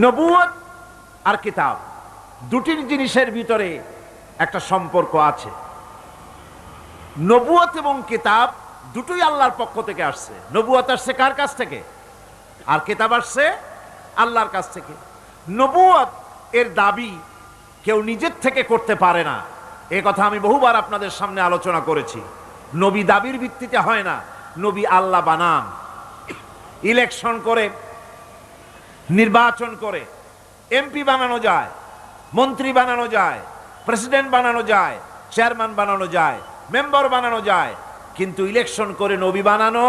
নবুয়ত আর কিতাব দুটির জিনিসের ভিতরে একটা সম্পর্ক আছে। নবুয়ত এবং কিতাব দুটোই আল্লাহর পক্ষ থেকে আসছে। নবুয়ত আসছে কার কাছ থেকে? আর কিতাব আসছে আল্লাহর কাছ থেকে। নবুয়ত এর দাবি কেউ নিজের থেকে করতে পারে না, এ কথা আমি বহুবার আপনাদের সামনে আলোচনা করেছি। নবী দাবির ভিত্তিতে হয় না, নবী আল্লাহ বানান। ইলেকশন করে, নির্বাচন করে এমপি বানানো যায়, মন্ত্রী বানানো যায়, প্রেসিডেন্ট বানানো যায়, চেয়ারম্যান বানানো যায়, মেম্বার বানানো যায়, কিন্তু ইলেকশন করে নবী বানানো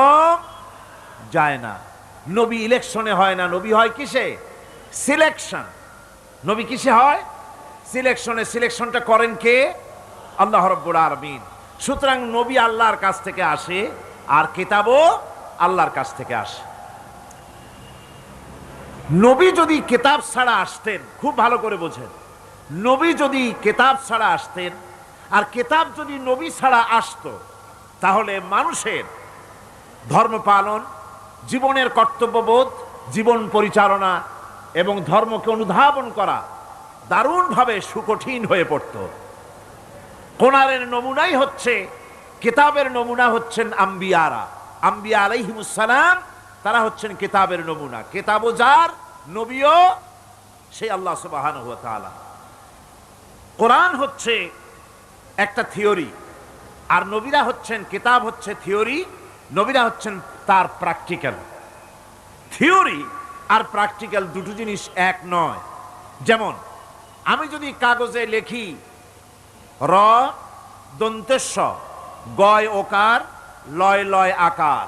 যায় না। নবী ইলেকশনে হয় না, নবী হয় কিসে? সিলেকশন। নবী কিসে হয়? সিলেকশনে। সিলেকশনটা করেন কে? আল্লাহ রাব্বুল আলামিন। সুতরাং নবী আল্লাহর কাছ থেকে আসে, আর কিতাবও আল্লাহর কাছ থেকে আসে। নবী যদি কিতাব ছাড়া আসতেন, খুব ভালো করে বোঝেন, নবী যদি কিতাব ছাড়া আসতেন আর কিতাব যদি নবী ছাড়া আসতো, তাহলে মানুষের ধর্ম পালন, জীবনের কর্তব্যবোধ, জীবন পরিচালনা এবং ধর্মকে অনুধাবন করা দারুণভাবে সুকঠিন হয়ে পড়ত। কোরআনের নমুনাই হচ্ছে, কিতাবের নমুনা হচ্ছেন আম্বিয়ারা। আম্বিয়া আলাইহিমুস সালাম, তারা হচ্ছেন কিতাবের নমুনা। কিতাবও যার, নবীও সেই আল্লাহ সুবহানাহু ওয়া তাআলা। কোরআন হচ্ছে একটা থিওরি, আর নবীরা হচ্ছেন, কিতাব হচ্ছে থিওরি, নবীরা হচ্ছেন তার প্র্যাকটিক্যাল। থিওরি আর প্র্যাকটিক্যাল দুটো জিনিস এক নয়। যেমন আমি যদি কাগজে লিখি র দন্তেশ্ব গয় ওকার লয় লয় আকার,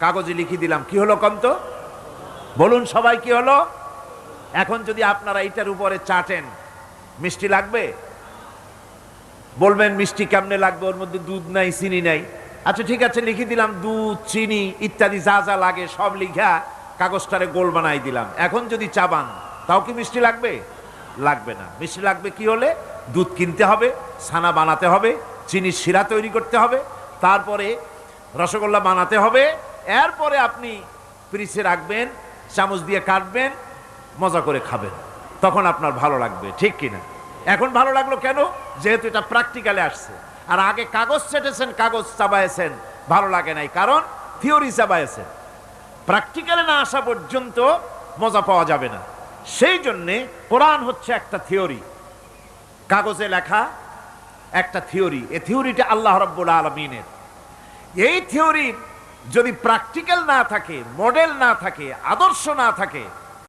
কাগজে লিখে দিলাম, কি হলো কন্ত? বলুন সবাই, কি হলো? এখন যদি আপনারা এইটার উপরে চাটেন, মিষ্টি লাগবে? বলবেন মিষ্টি কেমনে লাগবে, ওর মধ্যে দুধ নাই, চিনি নাই। আচ্ছা ঠিক আছে, লিখে দিলাম দুধ, চিনি ইত্যাদি যা যা লাগে সব লিখা কাগজটারে গোল বানাই দিলাম। এখন যদি চাবান, তাও কি মিষ্টি লাগবে? লাগবে না। মিষ্টি লাগবে কি হলে? দুধ কিনতে হবে, ছানা বানাতে হবে, চিনির শিরা তৈরি করতে হবে, তারপরে রসগোল্লা বানাতে হবে, এরপরে আপনি ফ্রিজে রাখবেন, চামচ দিয়ে কাটবেন, মজা করে খাবেন, তখন আপনার ভালো লাগবে, ঠিক কিনা? এখন ভালো লাগলো কেন? যেহেতু এটা প্র্যাকটিক্যালে আসছে। আর আগে কাগজ চেটেছেন, কাগজ চাবায়েছেন, ভালো লাগে নাই, কারণ থিওরি চাবায়েছেন। প্র্যাকটিক্যালে না আসা পর্যন্ত মজা পাওয়া যাবে না। সেই জন্যে কোরআন হচ্ছে একটা থিওরি, কাগজে লেখা একটা থিওরি। এই থিওরিটা আল্লাহ রাব্বুল আলামিনের। এই থিওরি যদি প্র্যাকটিক্যাল না থাকে, মডেল না থাকে, আদর্শ না থাকে,